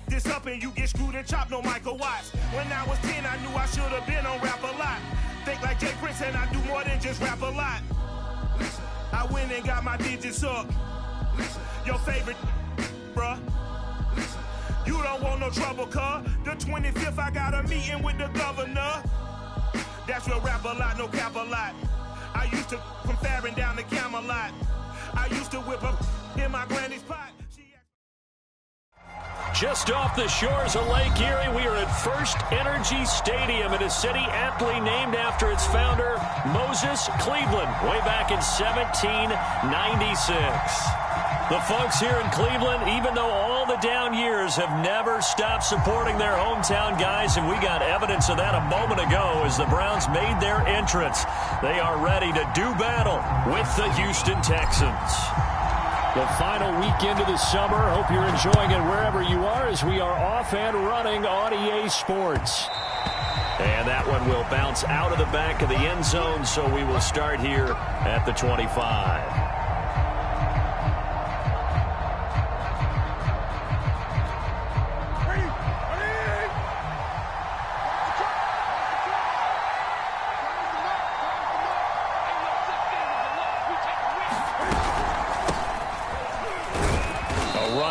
this up and you get screwed and chopped, no Michael Watts. When I was 10, I knew I should have been on Rap a Lot. Think like Jay Prince and I do more than just rap a lot. I went and got my digits up. Your favorite, bruh. You don't want no trouble, cuz. The 25th, I got a meeting with the governor. That's real rap a lot, no cap a lot. I used to from Farron down to Camelot. I used to whip up in my granny's pot. Just off the shores of Lake Erie, we are at First Energy Stadium in a city aptly named after its founder, Moses Cleveland, way back in 1796. The folks here in Cleveland, even though all the down years, have never stopped supporting their hometown guys, and we got evidence of that a moment ago as the Browns made their entrance. They are ready to do battle with the Houston Texans. The final weekend of the summer. Hope you're enjoying it wherever you are as we are off and running on EA Sports. And that one will bounce out of the back of the end zone, so we will start here at the 25.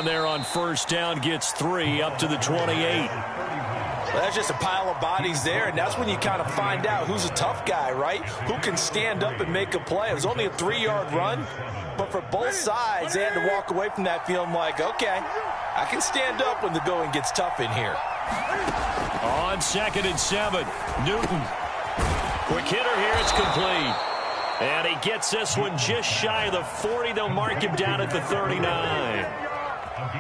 There on first down, gets 3 up to the 28. Well, that's just a pile of bodies there, and that's when you kind of find out who's a tough guy, right? Who can stand up and make a play. It was only a 3-yard run, but for both sides, they had to walk away from that feeling like, okay, I can stand up when the going gets tough in here. On 2nd and 7, Newton. Quick hitter here, it's complete. And he gets this one just shy of the 40. They'll mark him down at the 39.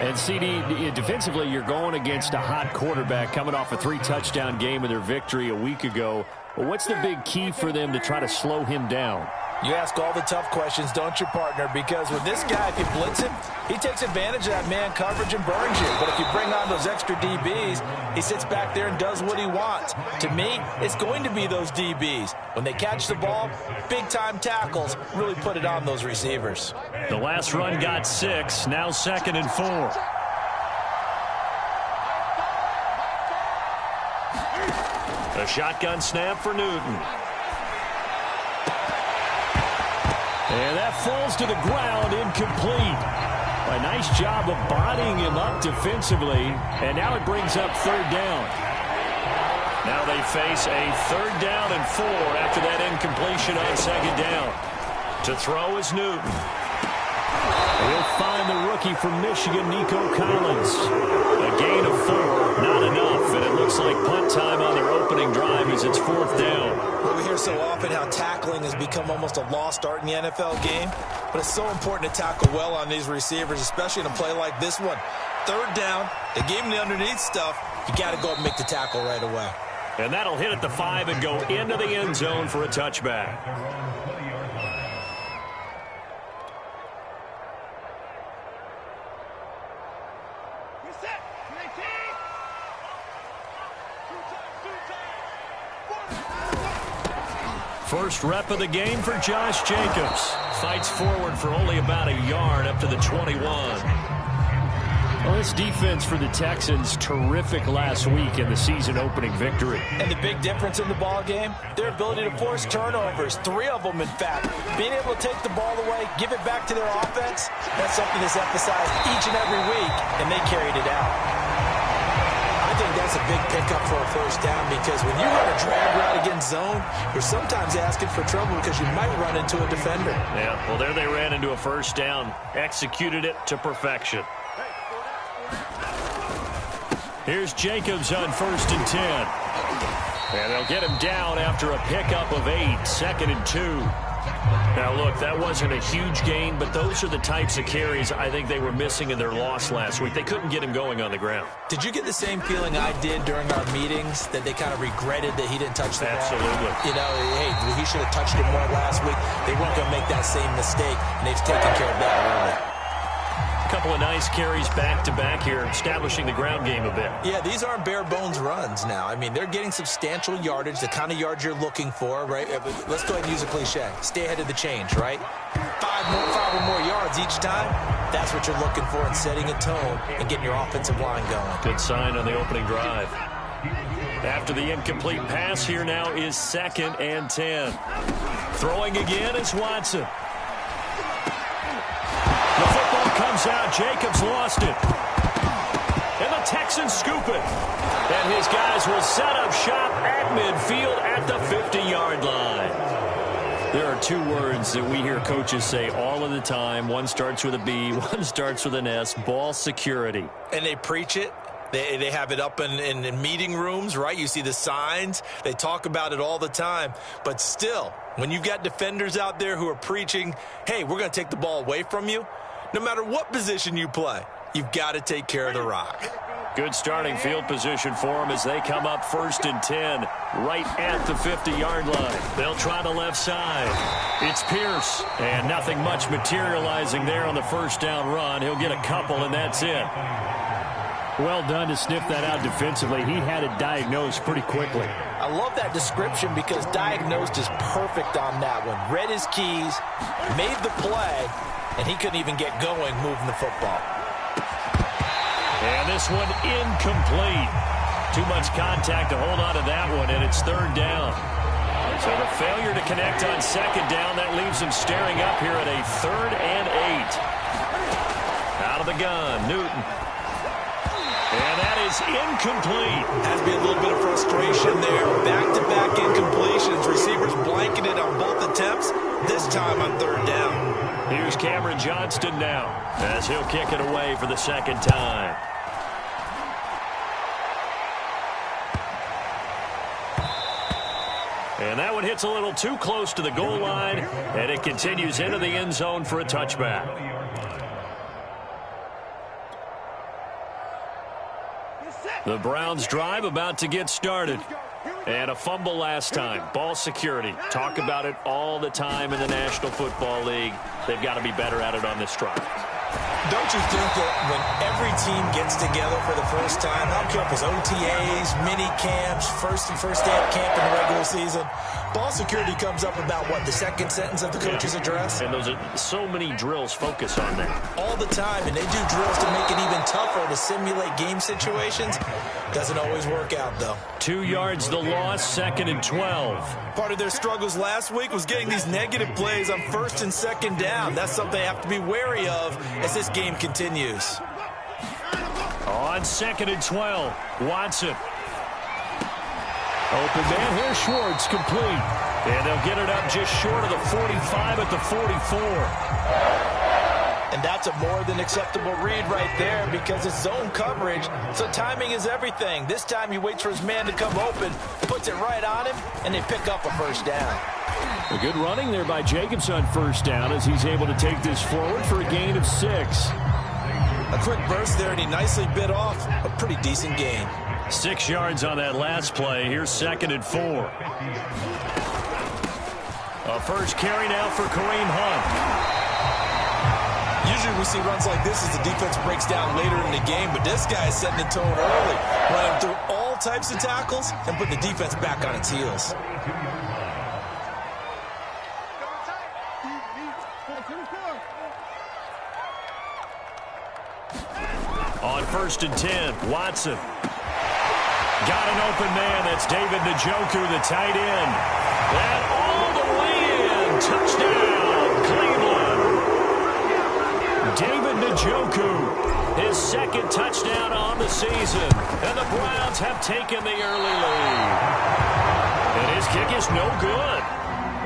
And CD, defensively, you're going against a hot quarterback coming off a 3-touchdown game of their victory a week ago. Well, what's the big key for them to try to slow him down? You ask all the tough questions, don't you, partner? Because with this guy, if you blitz him, he takes advantage of that man coverage and burns you. But if you bring on those extra DBs, he sits back there and does what he wants. To me, it's going to be those DBs. When they catch the ball, big-time tackles really put it on those receivers. The last run got 6, now 2nd and 4. A shotgun snap for Newton. And that falls to the ground, incomplete. A nice job of bodying him up defensively, and now it brings up 3rd down. Now they face a 3rd down and 4 after that incompletion on 2nd down. To throw is Newton. He'll find the rookie from Michigan, Nico Collins. A gain of 4, not enough, and it looks like punt time on their opening drive as it's 4th down. Well, we hear so often how tackling has become almost a lost art in the NFL game, but it's so important to tackle well on these receivers, especially in a play like this one. 3rd down, they gave him the underneath stuff. You got to go up and make the tackle right away. And that'll hit at the 5 and go into the end zone for a touchback. First rep of the game for Josh Jacobs. Fights forward for only about a yard up to the 21. Well, this defense for the Texans, terrific last week in the season-opening victory. And the big difference in the ball game, their ability to force turnovers, 3 of them, in fact. Being able to take the ball away, give it back to their offense, that's something that's emphasized each and every week, and they carried it out. I think that's a big pickup for a 1st down because when you run a drag route against zone, you're sometimes asking for trouble because you might run into a defender. Yeah, well, there they ran into a 1st down, executed it to perfection. Here's Jacobs on 1st and 10. And they'll get him down after a pickup of 8, 2nd and 2. Now, look, that wasn't a huge gain, but those are the types of carries I think they were missing in their loss last week. They couldn't get him going on the ground. Did you get the same feeling I did during our meetings, that they kind of regretted that he didn't touch the ball? Absolutely. You know, hey, he should have touched it more last week. They weren't going to make that same mistake, and they've taken care of that early. A couple of nice carries back-to-back here, establishing the ground game a bit. Yeah, these aren't bare-bones runs now. I mean, they're getting substantial yardage, the kind of yards you're looking for, right? Let's go ahead and use a cliche. Stay ahead of the change, right? 5 or more yards each time. That's what you're looking for in setting a tone and getting your offensive line going. Good sign on the opening drive. After the incomplete pass, here now is 2nd and 10. Throwing again is Watson. The football comes out. Jacobs lost it. And the Texans scoop it. And his guys will set up shop at midfield at the 50-yard line. There are 2 words that we hear coaches say all of the time. One starts with a B, one starts with an S. Ball security. And they preach it. They have it up in meeting rooms, right? You see the signs. They talk about it all the time. But still, when you've got defenders out there who are preaching, hey, we're going to take the ball away from you, no matter what position you play, you've got to take care of the rock. Good starting field position for them as they come up 1st and 10, right at the 50-yard line. They'll try the left side. It's Pierce, and nothing much materializing there on the first down run. He'll get a couple, and that's it. Well done to sniff that out defensively. He had it diagnosed pretty quickly. I love that description because diagnosed is perfect on that one. Read his keys, made the play, and he couldn't even get going moving the football. And this one incomplete. Too much contact to hold on to that one, and it's 3rd down. So the failure to connect on 2nd down, that leaves him staring up here at a 3rd and 8. Out of the gun, Newton. And that is incomplete. Has to be a little bit of frustration there. Back-to-back incompletions. Receivers blanketed on both attempts, this time on 3rd down. Here's Cameron Johnston now as he'll kick it away for the 2nd time. And that one hits a little too close to the goal line, and it continues into the end zone for a touchback. The Browns drive about to get started. And a fumble last time. Ball security. Talk about it all the time in the National Football League. They've got to be better at it on this drive. Don't you think that when every team gets together for the first time, I don't care if it's OTAs, mini camps, first day of camp in the regular season, ball security comes up about, what, the 2nd sentence of the coach's address? And those are so many drills focus on that. All the time, and they do drills to make it even tougher to simulate game situations. Doesn't always work out, though. 2 yards the loss, 2nd and 12. Part of their struggles last week was getting these negative plays on 1st and 2nd down. That's something they have to be wary of as this game continues. On 2nd and 12, Watson. Open man here, Schwartz, complete. And they'll get it up just short of the 45 at the 44. And that's a more than acceptable read right there because it's zone coverage, so timing is everything. This time he waits for his man to come open, puts it right on him, and they pick up a 1st down. A good running there by Jacobs on 1st down as he's able to take this forward for a gain of 6. A quick burst there, and he nicely bit off a pretty decent gain. 6 yards on that last play. Here's 2nd and 4. A first carry now for Kareem Hunt. Usually we see runs like this as the defense breaks down later in the game, but this guy is setting the tone early, running through all types of tackles and putting the defense back on its heels. On 1st and 10, Watson. Got an open man. That's David Njoku, the tight end. And all the way in. Touchdown, Cleveland. David Njoku, his 2nd touchdown on the season. And the Browns have taken the early lead. And his kick is no good.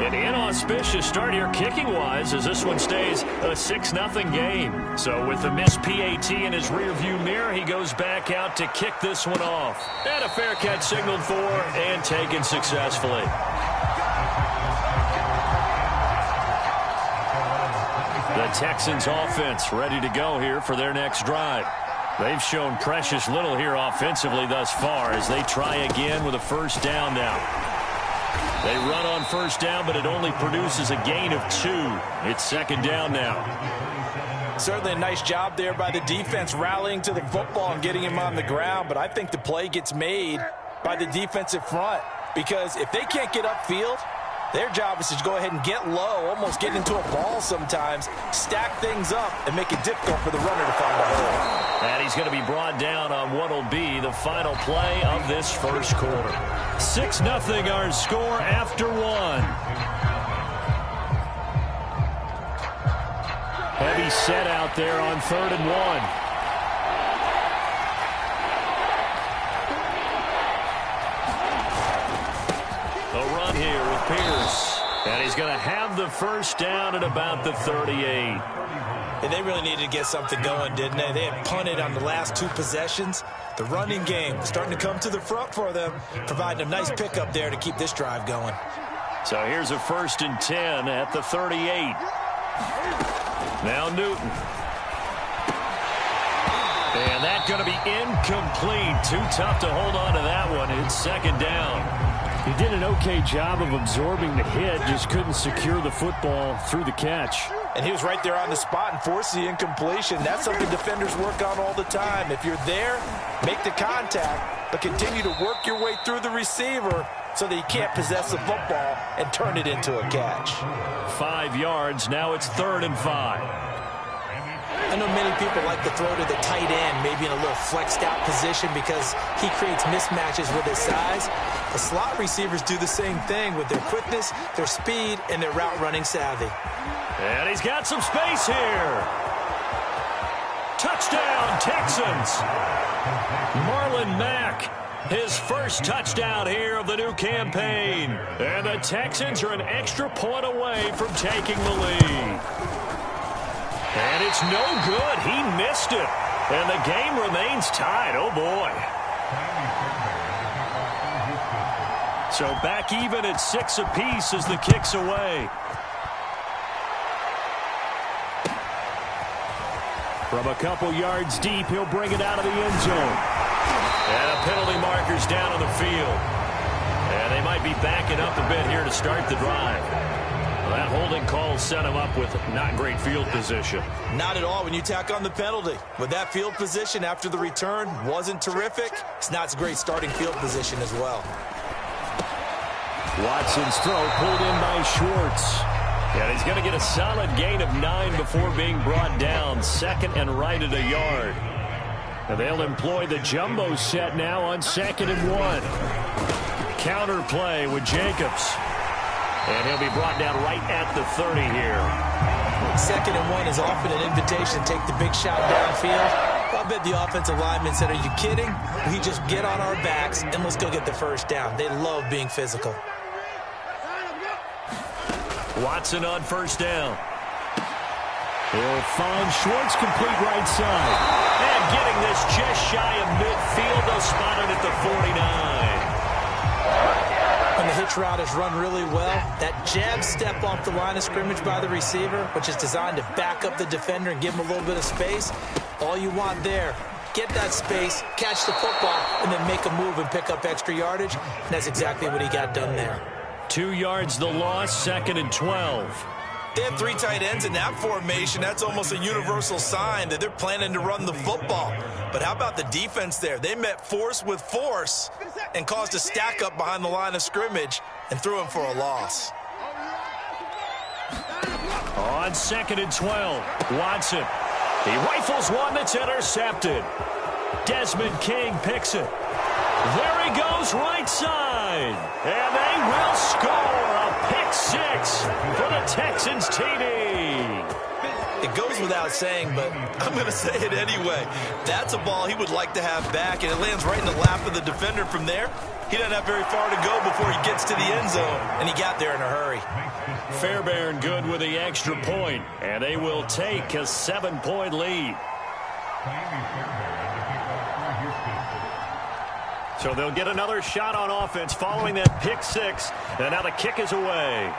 An inauspicious start here kicking-wise as this one stays a 6-0 game. So with the missed PAT in his rearview mirror, he goes back out to kick this one off. And a fair catch signaled for and taken successfully. The Texans offense ready to go here for their next drive. They've shown precious little here offensively thus far as they try again with a 1st down now. They run on 1st down, but it only produces a gain of 2. It's 2nd down now. Certainly a nice job there by the defense rallying to the football and getting him on the ground, but I think the play gets made by the defensive front because if they can't get upfield, Their job is to go ahead and get low, almost get into a ball sometimes, stack things up, and make it difficult for the runner to find a hole. And he's going to be brought down on what will be the final play of this first quarter. 6-0 our score after one. Heavy set out there on 3rd and 1. A run here with Pierce. And he's going to have the first down at about the 38. And they really needed to get something going, didn't they? They had punted on the last 2 possessions. The running game starting to come to the front for them, providing a nice pickup there to keep this drive going. So here's a 1st and 10 at the 38. Now Newton. And that's going to be incomplete. Too tough to hold on to that one. It's 2nd down. He did an okay job of absorbing the hit, just couldn't secure the football through the catch. And he was right there on the spot and forced the incompletion. That's something defenders work on all the time. If you're there, make the contact, but continue to work your way through the receiver so that he can't possess the football and turn it into a catch. 5 yards. Now it's 3rd and 5. I know many people like to throw to the tight end, maybe in a little flexed out position because he creates mismatches with his size. The slot receivers do the same thing with their quickness, their speed, and their route running savvy. And he's got some space here. Touchdown, Texans. Marlon Mack, his first touchdown here of the new campaign. And the Texans are an extra point away from taking the lead. And it's no good. He missed it. And the game remains tied. Oh, boy. So back even at 6 apiece as the kick's away. From a couple yards deep, he'll bring it out of the end zone. And penalty markers down on the field. And they might be backing up a bit here to start the drive. That holding call set him up with not great field position. Not at all when you tack on the penalty. With that field position after the return wasn't terrific. It's not a great starting field position as well. Watson's throw pulled in by Schwartz. And he's going to get a solid gain of 9 before being brought down. 2nd and right at a yard. And they'll employ the jumbo set now on 2nd and 1. Counter play with Jacobs. And he'll be brought down right at the 30 here. 2nd and 1 is often an invitation to take the big shot downfield. I bet the offensive lineman said, are you kidding? We just get on our backs and let's go get the first down. They love being physical. Watson on 1st down. He'll find Schwartz complete right side. And getting this just shy of midfield. They'll spot it at the 49. When the hitch route is run really well, that jab step off the line of scrimmage by the receiver, which is designed to back up the defender and give him a little bit of space, all you want there, get that space, catch the football, and then make a move and pick up extra yardage. And that's exactly what he got done there. 2 yards the loss, 2nd and 12. They have 3 tight ends in that formation. That's almost a universal sign that they're planning to run the football. But how about the defense there? They met force with force and caused a stack up behind the line of scrimmage and threw him for a loss. On 2nd and 12, Watson. He rifles one that's intercepted. Desmond King picks it. There he goes right side. And they will score a pick 6 for the Texans TD. It goes without saying, but I'm going to say it anyway. That's a ball he would like to have back, and it lands right in the lap of the defender from there. He doesn't have very far to go before he gets to the end zone, and he got there in a hurry. Fairbairn good with the extra point, and they will take a 7-point lead. So they'll get another shot on offense following that pick 6, and now the kick is away.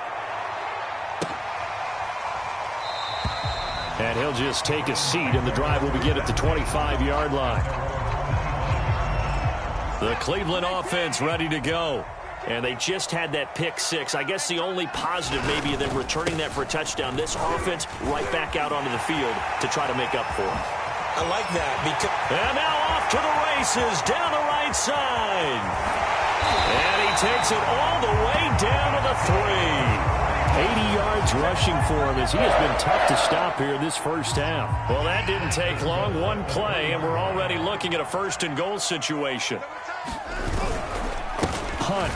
And he'll just take a seat, and the drive will begin at the 25-yard line. The Cleveland offense ready to go. And they just had that pick 6. I guess the only positive maybe of them returning that for a touchdown. This offense right back out onto the field to try to make up for it. I like that. And now off to the races down the right side. And he takes it all the way down to the 3. 80 yards rushing for him as he has been tough to stop here in this first half. Well, that didn't take long. One play, and we're already looking at a first-and-goal situation. Hunt.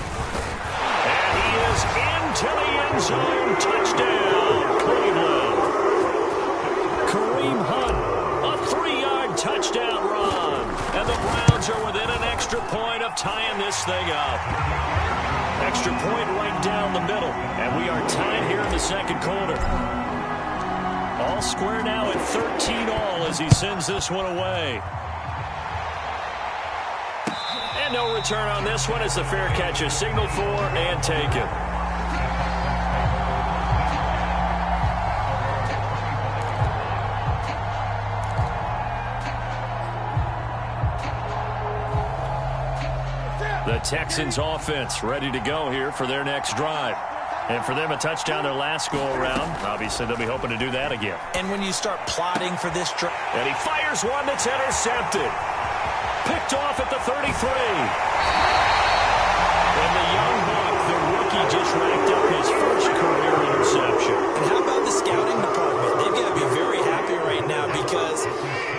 And he is into the end zone. Touchdown, Cleveland. Kareem Hunt. A 3-yard touchdown run. And the Browns are within an extra point of tying this thing up. Extra point right down the middle. And we are tied here in the second quarter. All square now at 13-all as he sends this one away. And no return on this one as the fair catch is signaled for and taken. The Texans offense ready to go here for their next drive. And for them, a touchdown their last go-around. Obviously, they'll be hoping to do that again. And when you start plotting for this drive... And he fires one that's intercepted. Picked off at the 33. And the young buck, the rookie, just racked up his first career interception. And how about the scouting department? They've got to be very happy right now because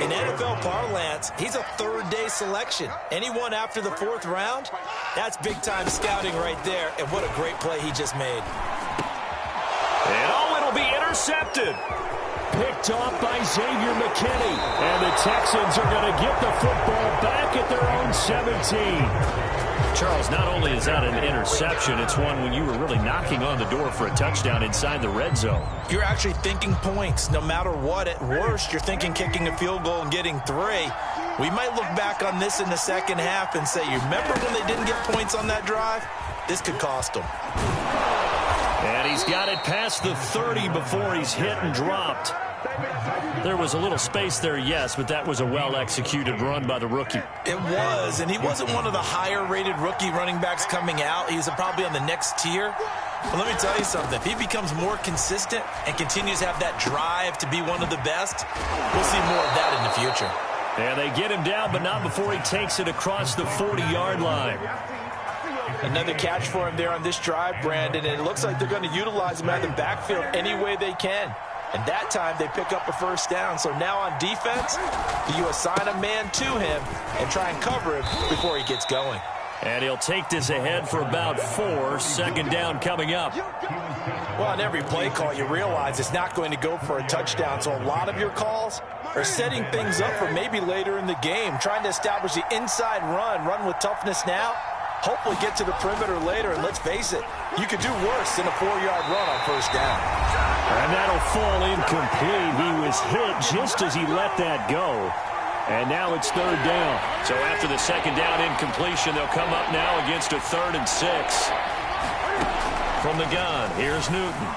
in NFL parlance, he's a third-day selection. Anyone after the 4th round, that's big-time scouting right there. And what a great play he just made. And it'll be intercepted. Picked off by Xavier McKinney. And the Texans are going to get the football back at their own 17. Charles, not only is that an interception, it's one when you were really knocking on the door for a touchdown inside the red zone. You're actually thinking points no matter what. At worst, you're thinking kicking a field goal and getting 3. We might look back on this in the second half and say, you remember when they didn't get points on that drive? This could cost them. And he's got it past the 30 before he's hit and dropped. There was a little space there, yes, but that was a well-executed run by the rookie. It was, and he wasn't one of the higher-rated rookie running backs coming out. He's probably on the next tier. But let me tell you something. If he becomes more consistent and continues to have that drive to be one of the best, we'll see more of that in the future. And they get him down, but not before he takes it across the 40-yard line. Another catch for him there on this drive, Brandon, and it looks like they're going to utilize him out of the backfield any way they can. And that time they pick up a first down. So now on defense, you assign a man to him and try and cover him before he gets going. And he'll take this ahead for about 4. Second down coming up. Well, on every play call, you realize it's not going to go for a touchdown. So a lot of your calls are setting things up for maybe later in the game, trying to establish the inside run with toughness now. Hopefully get to the perimeter later, and let's face it, you could do worse than a 4-yard run on first down. And that'll fall incomplete. He was hit just as he let that go. And now it's third down. So after the second down incompletion, they'll come up now against a 3rd and 6. From the gun, here's Newton.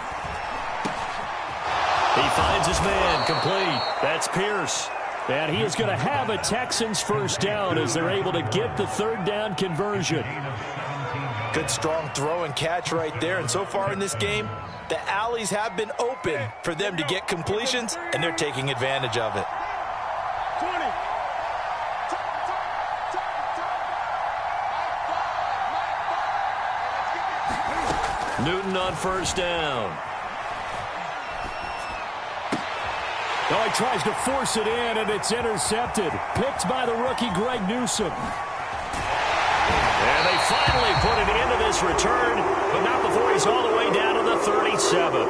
He finds his man, complete. That's Pierce. And he is going to have a Texans first down as they're able to get the 3rd down conversion. Good strong throw and catch right there. And so far in this game, the alleys have been open for them to get completions, and they're taking advantage of it. 20. Newton on first down. Oh, he tries to force it in, and it's intercepted. Picked by the rookie, Greg Newsome. And they finally put it into this return, but not before he's all the way down to the 37.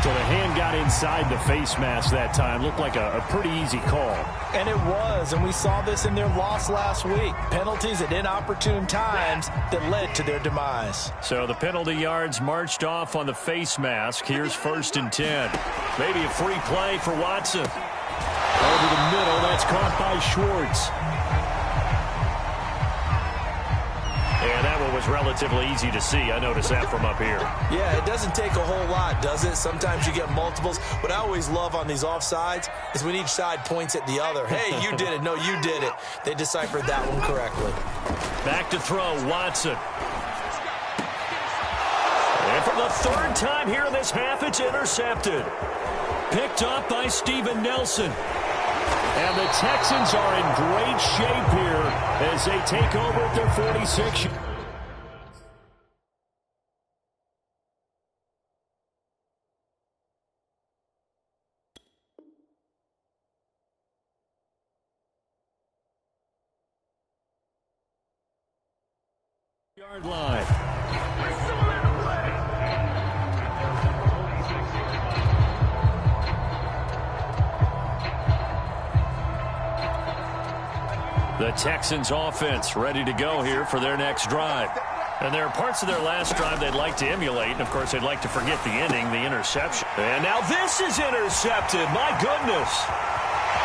So the hand got inside the face mask that time. Looked like a pretty easy call. And it was, and we saw this in their loss last week. Penalties at inopportune times that led to their demise. So the penalty yards marched off on the face mask. Here's 1st and 10. Maybe a free play for Watson. Over the middle, that's caught by Schwartz. And that one was relatively easy to see. I noticed that from up here. Yeah, it doesn't take a whole lot, does it? Sometimes you get multiples. What I always love on these offsides is when each side points at the other. Hey, you did it. No, you did it. They deciphered that one correctly. Back to throw, Watson. And for the 3rd time here in this half, it's intercepted. picked off by Steven Nelson. And the Texans are in great shape here as they take over at their 46. Yard line. The Texans offense ready to go here for their next drive. And there are parts of their last drive they'd like to emulate. And, of course, they'd like to forget the ending, the interception. And now this is intercepted. My goodness.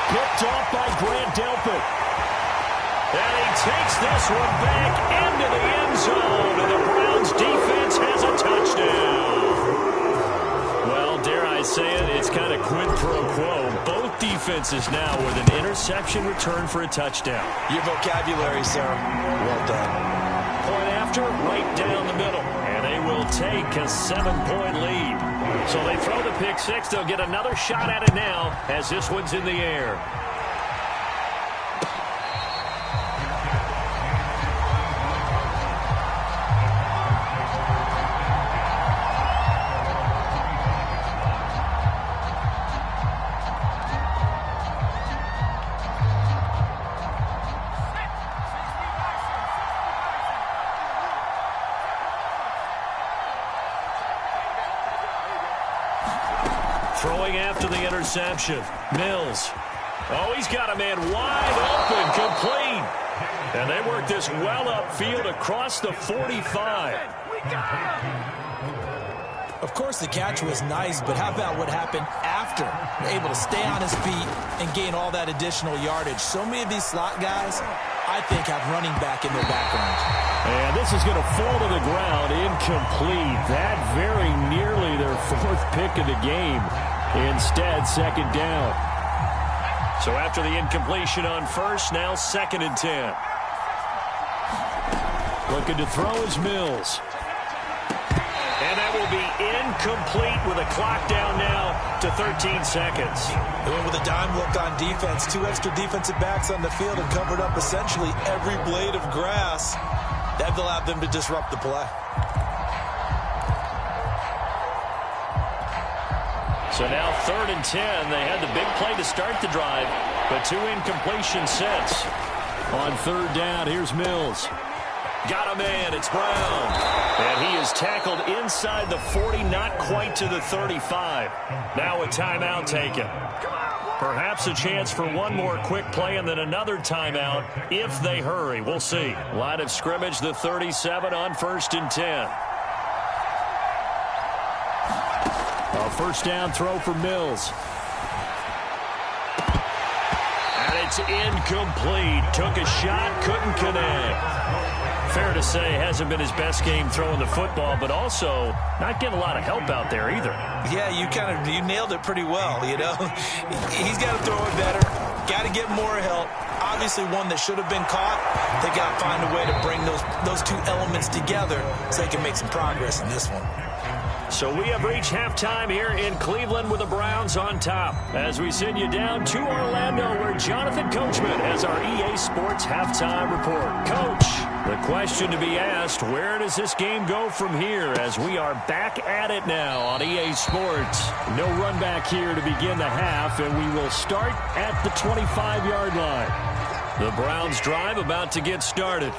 Picked off by Grant Delpit. And he takes this one back into the end zone. And the Browns defense has a touchdown. Well, dare I say it, it's kind of quid pro quo. Both defenses now with an interception return for a touchdown. Your vocabulary, sir. Well done. Point after, right down the middle. And they will take a 7-point lead. So they throw the pick six. They'll get another shot at it now as this one's in the air. Throwing after the interception. Mills. Oh, he's got a man wide open, complete. And they work this well upfield across the 45. Of course, the catch was nice, but how about what happened after? Able to stay on his feet and gain all that additional yardage. So many of these slot guys, I think, have running back in their background. And this is going to fall to the ground, incomplete. That very nearly their fourth pick of the game. Instead, second down. So after the incompletion on first, now 2nd and 10. Looking to throw is Mills. And that will be incomplete with a clock down now to 13 seconds. They went with a dime look on defense. 2 extra defensive backs on the field and covered up essentially every blade of grass. That allowed them to disrupt the play. So now 3rd and 10. They had the big play to start the drive, but 2 incompletions since. On 3rd down, here's Mills. Got a man, it's Brown. And he is tackled inside the 40, not quite to the 35. Now a timeout taken. Perhaps a chance for one more quick play and then another timeout if they hurry. We'll see. Line of scrimmage, the 37 on 1st and 10. A first down throw for Mills. And it's incomplete. Took a shot, couldn't connect. Fair to say, hasn't been his best game throwing the football, but also not getting a lot of help out there either. Yeah, you nailed it pretty well, you know. He's got to throw it better. Got to get more help. Obviously one that should have been caught. They got to find a way to bring those two elements together so they can make some progress in this one. So we have reached halftime here in Cleveland with the Browns on top. As we send you down to Orlando where Jonathan Coachman has our EA Sports Halftime Report. Coach, the question to be asked, where does this game go from here as we are back at it now on EA Sports? No run back here to begin the half, and we will start at the 25-yard line. The Browns drive about to get started.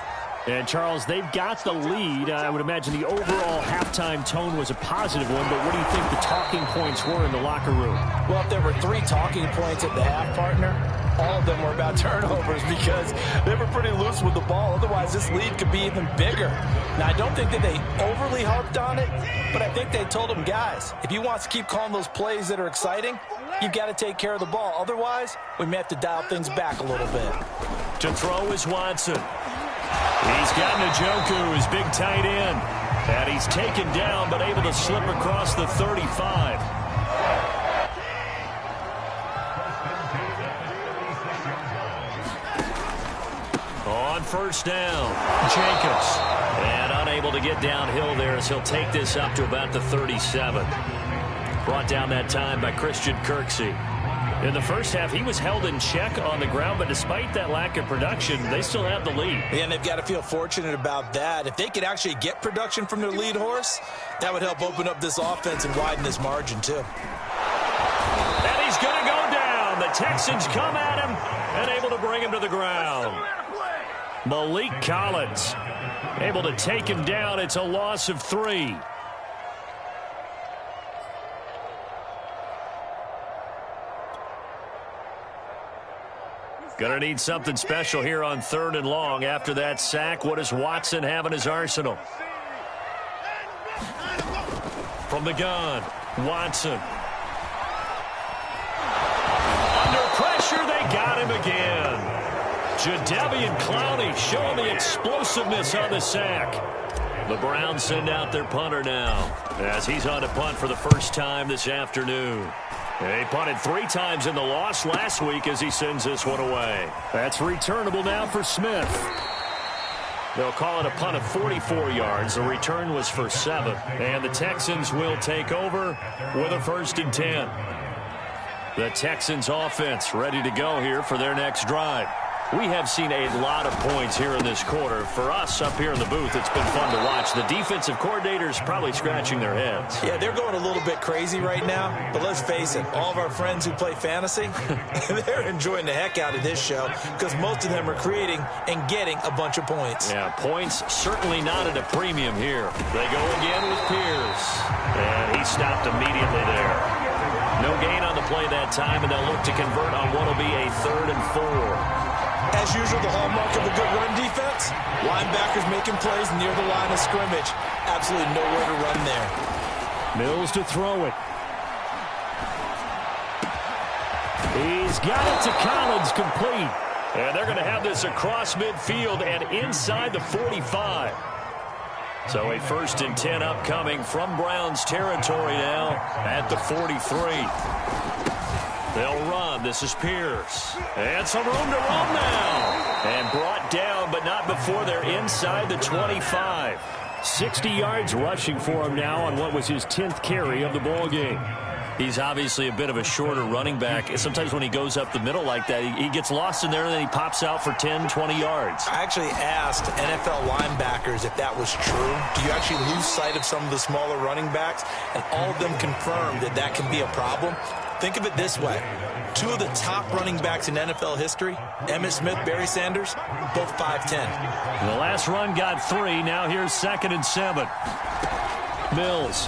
And, Charles, they've got the lead. I would imagine the overall halftime tone was a positive one, but what do you think the talking points were in the locker room? Well, if there were 3 talking points at the half, partner, all of them were about turnovers because they were pretty loose with the ball. Otherwise, this lead could be even bigger. Now, I don't think that they overly harped on it, but I think they told them, guys, if you want to keep calling those plays that are exciting, you've got to take care of the ball. Otherwise, we may have to dial things back a little bit. To throw is Watson. He's got Njoku, his big tight end. And he's taken down, but able to slip across the 35. On first down, Jacobs. And unable to get downhill there as he'll take this up to about the 37. Brought down that time by Christian Kirksey. In the first half, he was held in check on the ground, but despite that lack of production, they still have the lead. And they've got to feel fortunate about that. If they could actually get production from their lead horse, that would help open up this offense and widen this margin, too. And he's going to go down. The Texans come at him and able to bring him to the ground. Malik Collins able to take him down. It's a loss of 3. Going to need something special here on 3rd and long. After that sack, what does Watson have in his arsenal? From the gun, Watson. Under pressure, they got him again. Jadeveon Clowney showing the explosiveness on the sack. The Browns send out their punter now as he's on to punt for the first time this afternoon. He punted 3 times in the loss last week as he sends this one away. That's returnable now for Smith. They'll call it a punt of 44 yards. The return was for 7. And the Texans will take over with a 1st and 10. The Texans offense ready to go here for their next drive. We have seen a lot of points here in this quarter. For us up here in the booth, it's been fun to watch. The defensive coordinators probably scratching their heads. Yeah, they're going a little bit crazy right now. But let's face it, all of our friends who play fantasy, they're enjoying the heck out of this show because most of them are creating and getting a bunch of points. Yeah, points certainly not at a premium here. They go again with Pierce. And he stopped immediately there. No gain on the play that time, and they'll look to convert on what will be a 3rd and 4. As usual, the hallmark of a good run defense, linebackers making plays near the line of scrimmage. Absolutely nowhere to run there. Mills to throw it. He's got it to Collins, complete. And they're going to have this across midfield and inside the 45. So a 1st and 10 upcoming from Browns territory now at the 43. They'll run. This is Pierce. And some room to run now. And brought down, but not before they're inside the 25. 60 yards rushing for him now on what was his 10th carry of the ball game. He's obviously a bit of a shorter running back. Sometimes when he goes up the middle like that, he gets lost in there and then he pops out for 10, 20 yards. I actually asked NFL linebackers if that was true. Do you actually lose sight of some of the smaller running backs? And all of them confirmed that that can be a problem. Think of it this way. 2 of the top running backs in NFL history, Emmitt Smith, Barry Sanders, both 5'10". The last run got 3. Now here's 2nd and 7. Mills.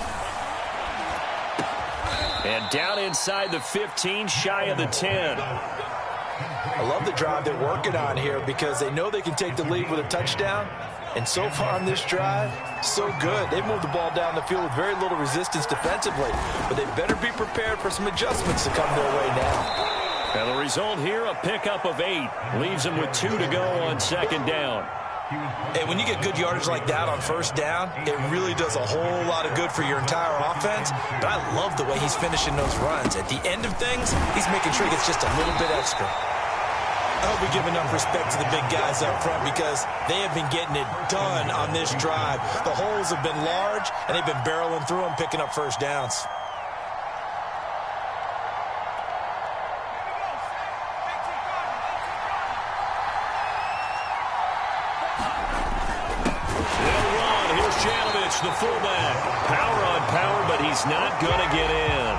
And down inside the 15, shy of the 10. I love the drive they're working on here because they know they can take the lead with a touchdown. And so far on this drive, so good. They've moved the ball down the field with very little resistance defensively. But they better be prepared for some adjustments to come their way now. And the result here, a pickup of 8. Leaves them with 2 to go on 2nd down. And when you get good yardage like that on 1st down, it really does a whole lot of good for your entire offense. But I love the way he's finishing those runs. At the end of things, he's making sure he gets just a little bit extra. I hope we give enough respect to the big guys up front because they have been getting it done on this drive. The holes have been large, and they've been barreling through them, picking up 1st downs. The fullback. Power on power, but he's not going to get in.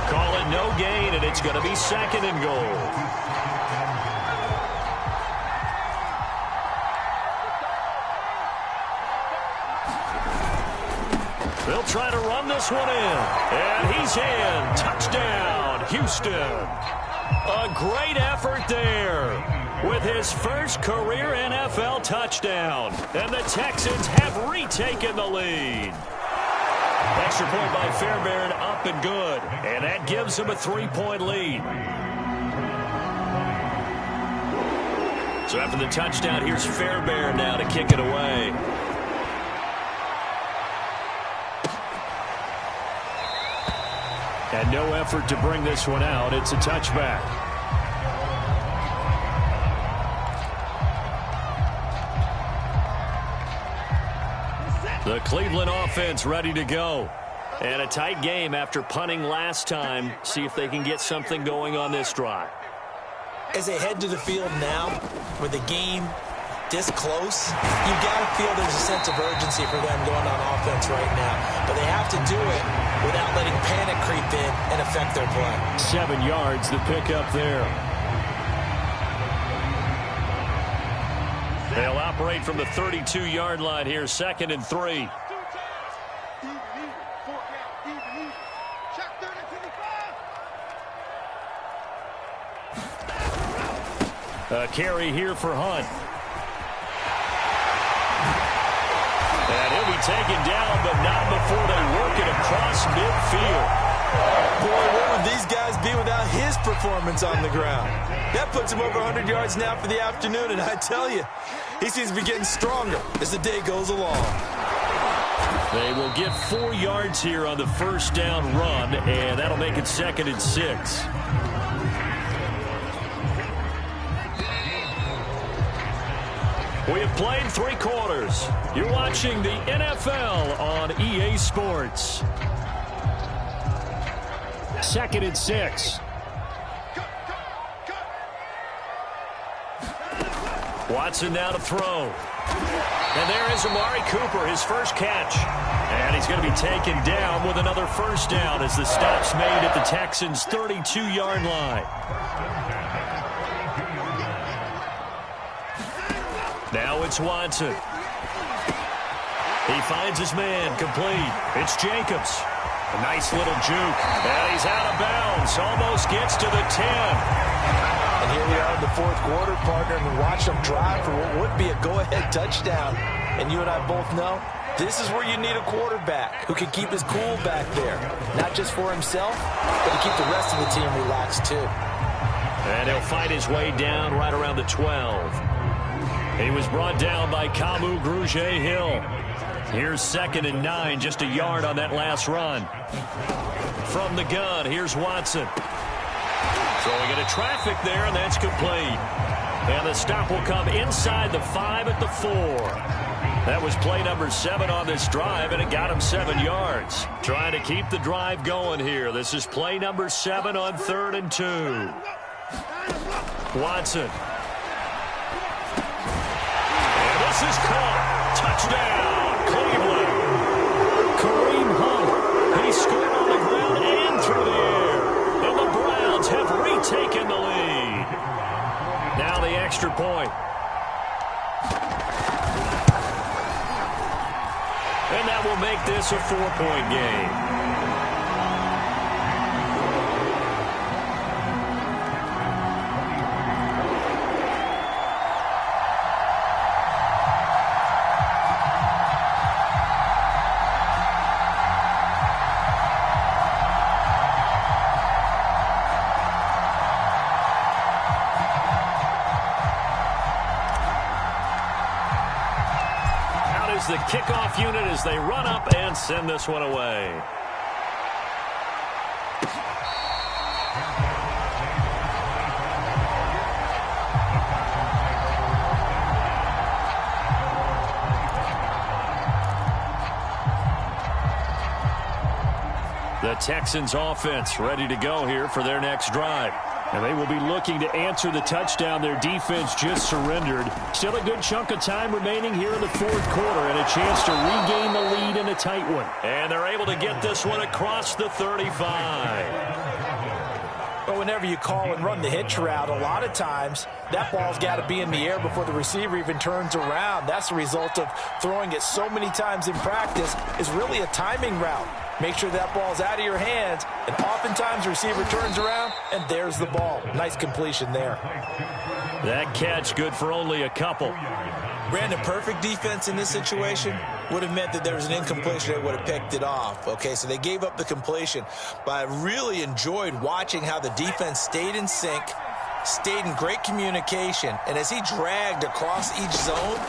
Call it no gain, and it's going to be 2nd and goal. They'll try to run this one in. And he's in. Touchdown, Houston. A great effort there with his first career NFL touchdown. And the Texans have retaken the lead. Extra point by Fairbairn, up and good. And that gives them a 3-point lead. So after the touchdown, here's Fairbairn now to kick it away. And no effort to bring this one out. It's a touchback. The Cleveland offense ready to go. And a tight game after punting last time. See if they can get something going on this drive. As they head to the field now, with the game this close, you got to feel there's a sense of urgency for them going on offense right now. But they have to do it without letting panic creep in and affect their play. 7 yards, the pickup there. They'll operate from the 32-yard line here, 2nd and 3. A carry here for Hunt. And he'll be taken down, but not before they work it across midfield. Boy, where would these guys be without his performance on the ground? That puts him over 100 yards now for the afternoon, and I tell you, he seems to be getting stronger as the day goes along. They will get 4 yards here on the first down run, and that'll make it 2nd and 6. We have played 3 quarters. You're watching the NFL on EA Sports. 2nd and 6. Watson now to throw. And there is Amari Cooper, his first catch. And he's going to be taken down with another first down as the stop's made at the Texans' 32-yard line. Now it's Watson. He finds his man, complete. It's Jacobs. A nice little juke. And he's out of bounds. Almost gets to the 10. And here we are in the 4th quarter, partner, and watch them drive for what would be a go-ahead touchdown. And you and I both know this is where you need a quarterback who can keep his cool back there. Not just for himself, but to keep the rest of the team relaxed too. And he'll fight his way down right around the 12. He was brought down by Kamu Grugier-Hill. Here's 2nd and 9, just a yard on that last run. From the gun, here's Watson. Throwing into traffic there, and that's complete. And the stop will come inside the 5 at the 4. That was play number 7 on this drive, and it got him 7 yards. Trying to keep the drive going here. This is play number 7 on 3rd and 2. Watson. This is caught. Touchdown, Cleveland. Kareem Hunt. He scored on the ground and through the air. And the Browns have retaken the lead. Now the extra point. And that will make this a 4-point game. The kickoff unit as they run up and send this one away. The Texans offense ready to go here for their next drive. And they will be looking to answer the touchdown their defense just surrendered. Still a good chunk of time remaining here in the 4th quarter and a chance to regain the lead in a tight one. And they're able to get this one across the 35. But whenever you call and run the hitch route, a lot of times that ball's got to be in the air before the receiver even turns around. That's the result of throwing it so many times in practice is really a timing route. Make sure that ball's out of your hands, and oftentimes the receiver turns around, and there's the ball. Nice completion there. That catch good for only a couple. Brandon, perfect defense in this situation would have meant that there was an incompletion. They would have picked it off. Okay, so they gave up the completion. But I really enjoyed watching how the defense stayed in sync, stayed in great communication, and as he dragged across each zone,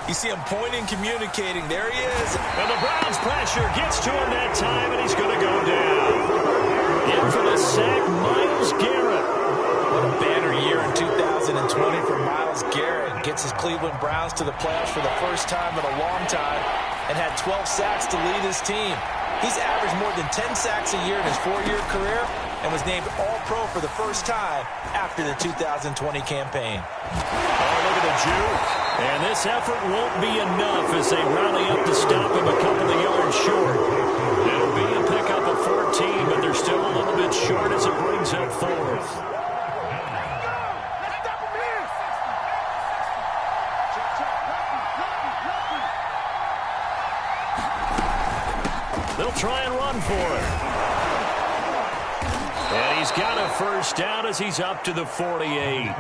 you see him pointing, communicating. There he is. And the Browns pressure gets to him that time, and he's going to go down. In for the sack, Myles Garrett. What a banner year in 2020 for Myles Garrett. Gets his Cleveland Browns to the playoffs for the first time in a long time and had 12 sacks to lead his team. He's averaged more than 10 sacks a year in his 4-year career and was named All-Pro for the first time after the 2020 campaign. Oh, look at the juke. And this effort won't be enough as they rally up to stop him a couple of yards short. It'll be a pickup of 14, but they're still a little bit short as it brings up 4th. They'll try and run for it. And he's got a first down as he's up to the 48.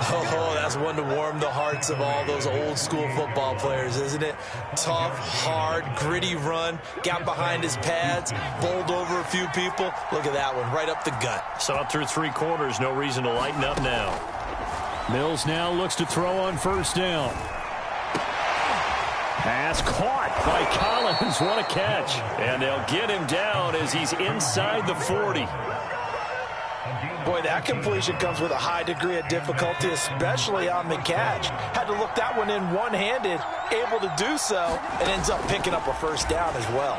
Oh, that's one to warm the hearts of all those old-school football players, isn't it? Tough, hard, gritty run, got behind his pads, bowled over a few people. Look at that one, right up the gut. Saw it through 3 quarters, no reason to lighten up now. Mills now looks to throw on first down. Pass caught by Collins. What a catch. And they'll get him down as he's inside the 40. Boy, that completion comes with a high degree of difficulty, especially on the catch. Had to look that one in one-handed, able to do so, and ends up picking up a first down as well.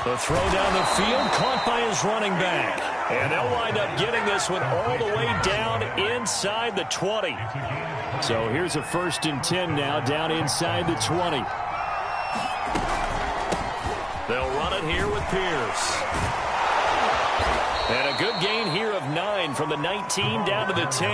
The throw down the field, caught by his running back. And they'll wind up getting this one all the way down inside the 20. So here's a 1st and 10 now, down inside the 20. They'll run it here with Pierce. And a good gain here of 9 from the 19 down to the 10.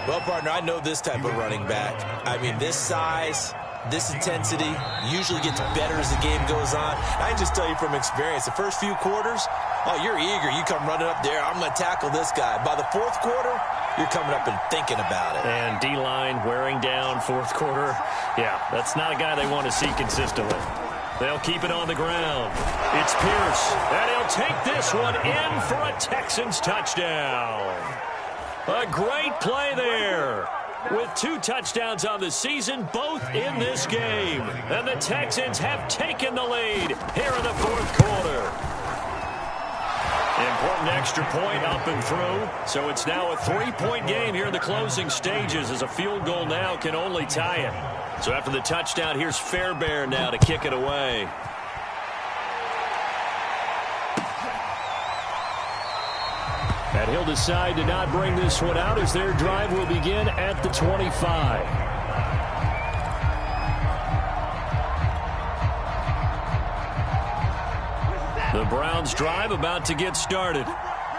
Well, partner, I know this type of running back. I mean, this size, this intensity usually gets better as the game goes on. I can just tell you from experience, the first few quarters, oh, you're eager. You come running up there, I'm going to tackle this guy. By the 4th quarter, you're coming up and thinking about it. And D-line wearing down 4th quarter. Yeah, that's not a guy they want to see consistently. They'll keep it on the ground. It's Pierce, and he'll take this one in for a Texans touchdown. A great play there. With 2 touchdowns on the season, both in this game. And the Texans have taken the lead here in the 4th quarter. Important extra point up and through. So it's now a 3-point game here in the closing stages as a field goal now can only tie it. So after the touchdown, here's Fairbairn now to kick it away. And he'll decide to not bring this one out as their drive will begin at the 25. The Browns' drive about to get started.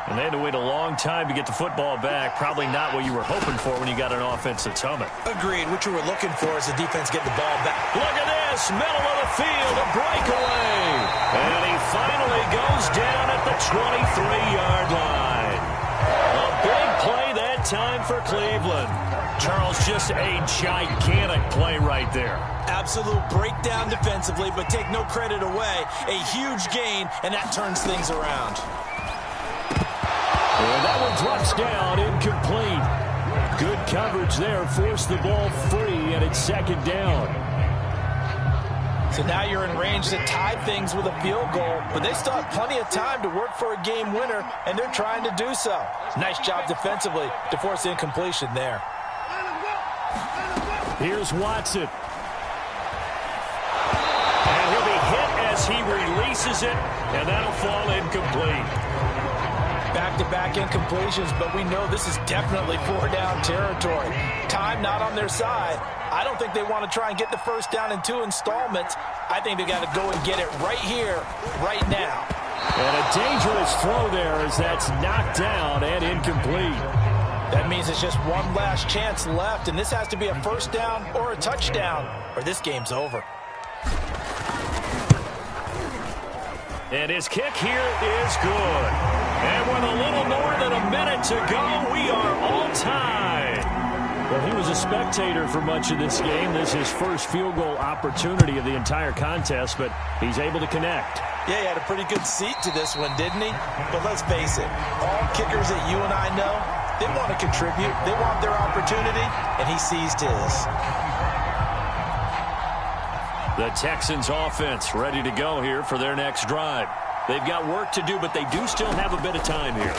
And they had to wait a long time to get the football back. Probably not what you were hoping for when you got an offense that's humming. Agreed. What you were looking for is the defense getting the ball back. Look at this. Middle of the field. A breakaway. And he finally goes down at the 23-yard line. A big play that time for Cleveland. Charles, just a gigantic play right there. Absolute breakdown defensively, but take no credit away. A huge gain, and that turns things around. And that one drops down, incomplete. Good coverage there, forced the ball free, and it's 2nd down. So now you're in range to tie things with a field goal, but they still have plenty of time to work for a game winner, and they're trying to do so. Nice job defensively to force incompletion there. Here's Watson. And he'll be hit as he releases it, and that'll fall incomplete. Back-to-back incompletions, but we know this is definitely 4-down territory. Time not on their side. I don't think they want to try and get the first down in 2 installments. I think they got to go and get it right here, right now. And a dangerous throw there as that's knocked down and incomplete. That means it's just one last chance left, and this has to be a first down or a touchdown, or this game's over. And his kick here is good. And with a little more than a minute to go, we are all tied. Well, he was a spectator for much of this game. This is his first field goal opportunity of the entire contest, but he's able to connect. Yeah, he had a pretty good seat to this one, didn't he? But let's face it, all kickers that you and I know, they want to contribute. They want their opportunity, and he seized his. The Texans offense ready to go here for their next drive. They've got work to do, but they do still have a bit of time here.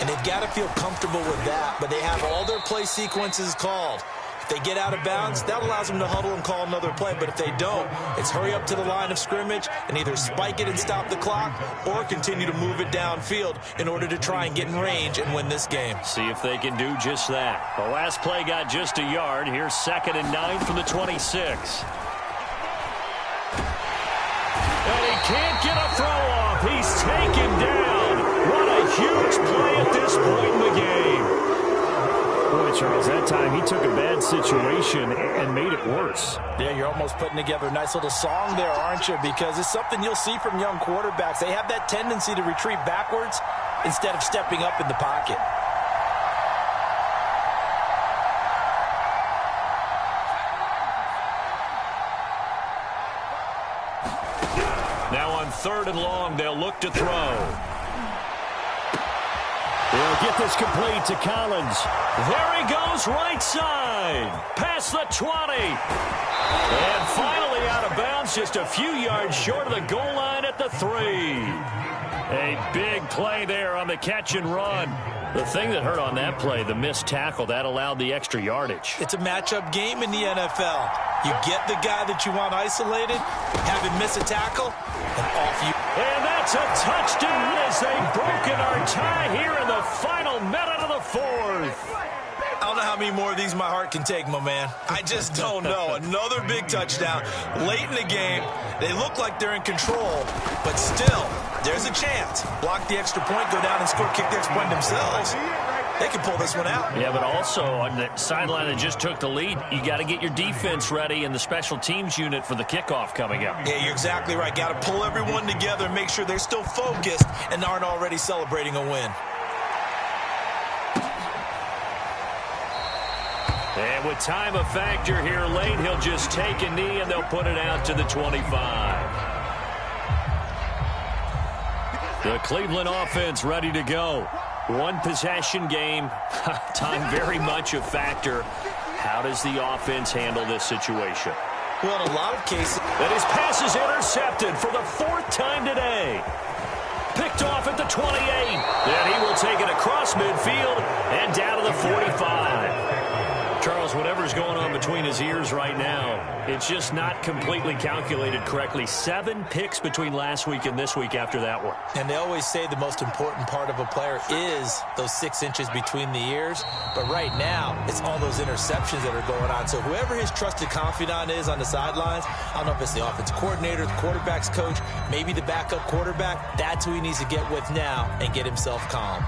And they've got to feel comfortable with that, but they have all their play sequences called. they get out of bounds, that allows them to huddle and call another play. But if they don't, it's hurry up to the line of scrimmage and either spike it and stop the clock or continue to move it downfield in order to try and get in range and win this game. See if they can do just that. The last play got just a yard. Here's 2nd and 9 from the 26. And he can't get a throw off. He's taken down. What a huge play at this point in the game. Boy, Charles, that time he took a bad situation and made it worse. Yeah, you're almost putting together a nice little song there, aren't you? Because it's something you'll see from young quarterbacks. They have that tendency to retreat backwards instead of stepping up in the pocket. Now on 3rd and long, they'll look to throw. They'll get this complete to Collins. There he goes, right side. Past the 20. And finally out of bounds, just a few yards short of the goal line at the 3. A big play there on the catch and run. The thing that hurt on that play, the missed tackle, that allowed the extra yardage. It's a matchup game in the NFL. You get the guy that you want isolated, have him miss a tackle, and off you. And that's a touchdown as they've broken our tie here in the final minute of the 4th. I don't know how many more of these my heart can take, my man. I just don't know. Another big touchdown late in the game. They look like they're in control, but still, there's a chance. Block the extra point, go down and score, kick the extra point themselves. They can pull this one out. Yeah, but also on the sideline that just took the lead, you got to get your defense ready and the special teams unit for the kickoff coming up. Yeah, you're exactly right. Got to pull everyone together and make sure they're still focused and aren't already celebrating a win. And with time a factor here late, he'll just take a knee and they'll put it out to the 25. The Cleveland offense ready to go. One possession game, time very much a factor. How does the offense handle this situation? Well, in a lot of cases. And his pass is intercepted for the 4th time today. Picked off at the 28. Then he will take it across midfield and down to the 45. Charles, whatever's going on between his ears right now, it's just not completely calculated correctly. 7 picks between last week and this week after that one. And they always say the most important part of a player is those 6 inches between the ears. But right now, it's all those interceptions that are going on. So whoever his trusted confidant is on the sidelines, I don't know if it's the offensive coordinator, the quarterback's coach, maybe the backup quarterback, that's who he needs to get with now and get himself calm.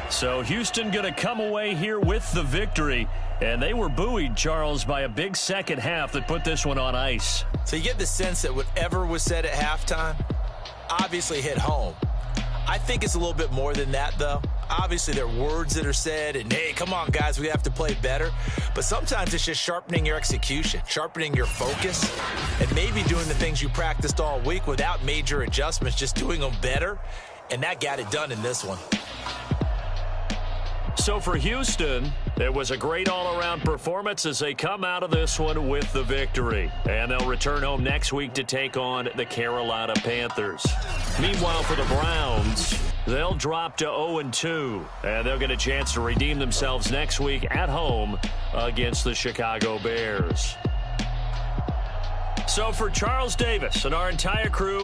So Houston going to come away here with the victory. And they were buoyed, Charles, by a big second half that put this one on ice. So you get the sense that whatever was said at halftime obviously hit home. I think it's a little bit more than that, though. Obviously, there are words that are said, and, hey, come on, guys, we have to play better. But sometimes it's just sharpening your execution, sharpening your focus, and maybe doing the things you practiced all week without major adjustments, just doing them better. And that got it done in this one. So for Houston, it was a great all-around performance as they come out of this one with the victory. And they'll return home next week to take on the Carolina Panthers. Meanwhile, for the Browns, they'll drop to 0-2. And they'll get a chance to redeem themselves next week at home against the Chicago Bears. So for Charles Davis and our entire crew,